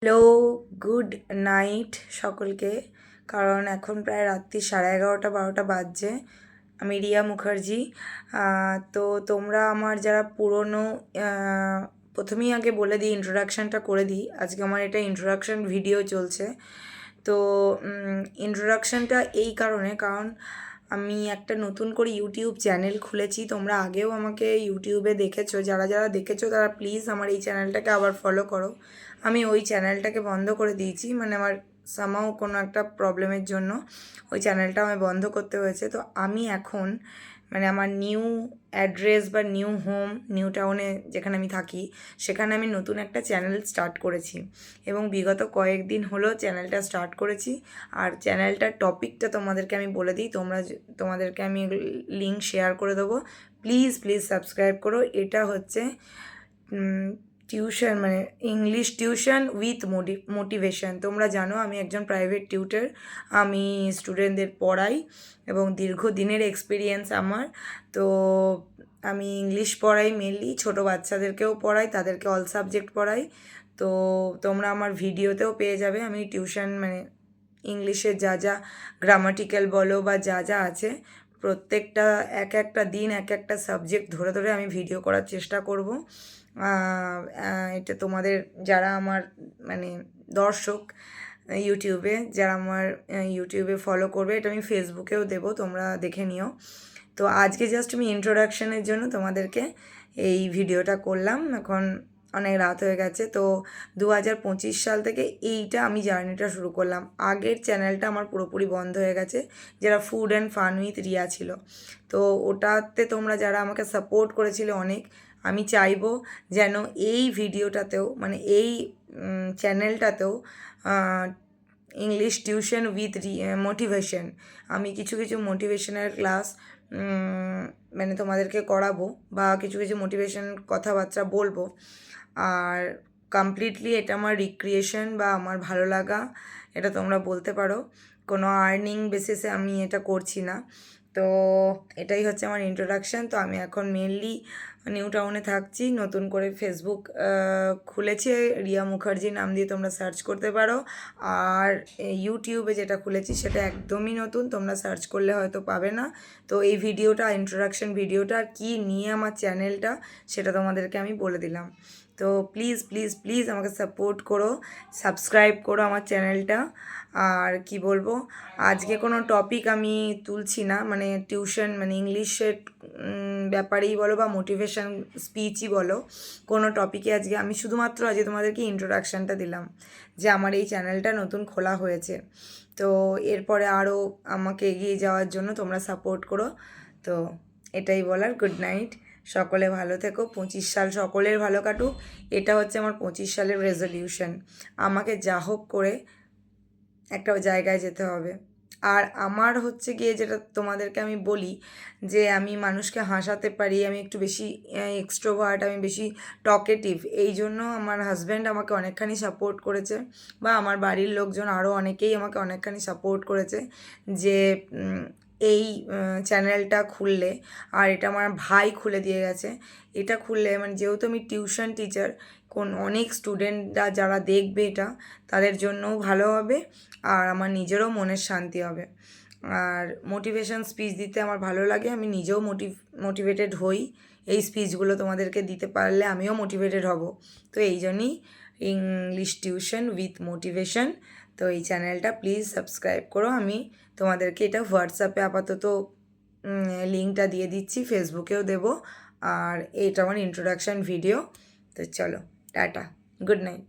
Hello, good night সকলকে। কারণ এখন প্রায় রাত্রি 11:30-12টা বাজছে। আমি রিয়া মুখার্জি। তো তোমরা আমার যারা পুরনো, প্রথমেই আগে বলে দিই, ইন্ট্রোডাকশানটা করে দিই। আজকে আমার এটা ইন্ট্রোডাকশান ভিডিও চলছে। তো ইন্ট্রোডাকশানটা এই কারণ আমি একটা নতুন করে ইউটিউব চ্যানেল খুলেছি। তোমরা আগেও আমাকে ইউটিউবে দেখেছো, যারা যারা দেখেছো তারা প্লিজ আমার এই চ্যানেলটাকে আবার ফলো করো। আমি ওই চ্যানেলটাকে বন্ধ করে দিয়েছি, মানে আমার সামাও কোনো একটা প্রবলেমের জন্য ওই চ্যানেলটা আমি বন্ধ করতে হয়েছে। তো আমি এখন মানে আমার নিউ অ্যাড্রেস বা নিউ হোম, নিউ টাউনে যেখানে আমি থাকি, সেখানে আমি নতুন একটা চ্যানেল স্টার্ট করেছি এবং বিগত কয়েকদিন হলো চ্যানেলটা স্টার্ট করেছি। আর চ্যানেলটার টপিকটা তোমাদেরকে আমি বলে দিই, তোমাদেরকে আমি লিঙ্ক শেয়ার করে দেবো। প্লিজ প্লিজ সাবস্ক্রাইব করো। এটা হচ্ছে টিউশন, মানে ইংলিশ টিউশন উইথ মোটিভেশন। তোমরা জানো আমি একজন প্রাইভেট টিউটর। আমি স্টুডেন্টদের পড়াই এবং দীর্ঘদিনের এক্সপিরিয়েন্স আমার। তো আমি ইংলিশ পড়াই, মেনলি ছোটো বাচ্চাদেরকেও পড়াই, তাদেরকে অল সাবজেক্ট পড়াই। তো তোমরা আমার ভিডিওতেও পেয়ে যাবে আমি টিউশন, মানে ইংলিশের যা যা গ্রামাটিক্যাল বলো বা যা যা আছে, প্রত্যেকটা এক একটা দিন এক একটা সাবজেক্ট ধরে ধরে আমি ভিডিও করার চেষ্টা করব। এটা তোমাদের যারা আমার মানে দর্শক ইউটিউবে, যারা আমার ইউটিউবে ফলো করবে, এটা আমি ফেসবুকেও দেবো, তোমরা দেখে নিও। তো আজকে জাস্ট আমি ইন্ট্রোডাকশানের জন্য তোমাদেরকে এই ভিডিওটা করলাম। এখন অনেক রাত হয়ে গেছে। তো 2025 সাল থেকে এইটা আমি জার্নিটা শুরু করলাম। আগের চ্যানেলটা আমার পুরোপুরি বন্ধ হয়ে গেছে, যেটা food and fun with Riya ছিল। তো ওটাতে তোমরা যারা আমাকে সাপোর্ট করেছিলে অনেক, আমি চাইবো যেন এই ভিডিওটাতেও, মানে এই চ্যানেলটাতেও ইংলিশ টিউশন উইথ মোটিভেশন, আমি কিছু কিছু মোটিভেশনের ক্লাস মানে তোমাদেরকে করাবো বা কিছু কিছু মোটিভেশন কথাবার্তা বলবো। আর কমপ্লিটলি এটা আমার রিক্রিয়েশন বা আমার ভালো লাগা, এটা তোমরা বলতে পারো। কোনো আর্নিং বেসিসে আমি এটা করছি না। তো এটাই হচ্ছে আমার ইন্ট্রোডাকশান। তো আমি এখন মেনলি নিউ টাউনে থাকছি, নতুন করে ফেসবুক খুলেছি, রিয়া মুখার্জি নাম দিয়ে তোমরা সার্চ করতে পারো। আর ইউটিউবে যেটা খুলেছি সেটা একদমই নতুন, তোমরা সার্চ করলে হয়তো পাবে না। তো এই ভিডিওটা, ইন্ট্রোডাকশান ভিডিওটা আর কি নিয়ে আমার চ্যানেলটা, সেটা তোমাদেরকে আমি বলে দিলাম। তো প্লিজ প্লিজ প্লিজ আমাকে সাপোর্ট করো, সাবস্ক্রাইব করো আমার চ্যানেলটা। আর কি বলবো, আজকে কোনো টপিক আমি তুলছি না, মানে টিউশন, মানে ইংলিশের ব্যাপারেই বলো বা মোটিভেশন স্পিচই বলো, কোনো টপিকে আজকে আমি শুধুমাত্র আজকে তোমাদেরকে ইন্ট্রোডাকশানটা দিলাম যে আমার এই চ্যানেলটা নতুন খোলা হয়েছে। তো এরপরে আরও আমাকে এগিয়ে যাওয়ার জন্য তোমরা সাপোর্ট করো। তো এটাই বলার। গুড নাইট, সকলে ভালো থেকো। 25 সাল সকলের ভালো কাটুক, এটা হচ্ছে আমার 25 সালের রেজলিউশন। আমাকে যা হোক করে একটা জায়গায় যেতে হবে। আর আমার হচ্ছে গিয়ে যেটা তোমাদেরকে আমি বলি, যে আমি মানুষকে হাসাতে পারি, আমি একটু বেশি এক্সট্রোভার্ট, আমি বেশি টকেটিভ। এই জন্য আমার হাজব্যান্ড আমাকে অনেকখানি সাপোর্ট করেছে, বা আমার বাড়ির লোকজন আরও অনেকেই আমাকে অনেকখানি সাপোর্ট করেছে যে এই চ্যানেলটা খুললে, আর এটা আমার ভাই খুলে দিয়ে গেছে, এটা খুললে মানে যেহেতু আমি টিউশন টিচার, অনেক স্টুডেন্টরা যারা দেখবে এটা, তাদের জন্যও ভালো হবে আর আমার নিজেরও মনের শান্তি হবে। আর মোটিভেশন স্পিচ দিতে আমার ভালো লাগে, আমি নিজেও মোটিভেটেড হই। এই স্পিচগুলো তোমাদেরকে দিতে পারলে আমিও মোটিভেটেড হব। তো এই জন্যই ইংলিশ টিউশন উইথ মোটিভেশন। তো এই চ্যানেলটা প্লিজ সাবস্ক্রাইব করো। আমি তোমাদেরকে এটা হোয়াটসঅ্যাপে আপাতত লিঙ্কটা দিয়ে দিচ্ছি, ফেসবুকেও দেবো। আর এইটা আমার ইন্ট্রোডাকশান ভিডিও। তো চলো, টাটা, গুড নাইট।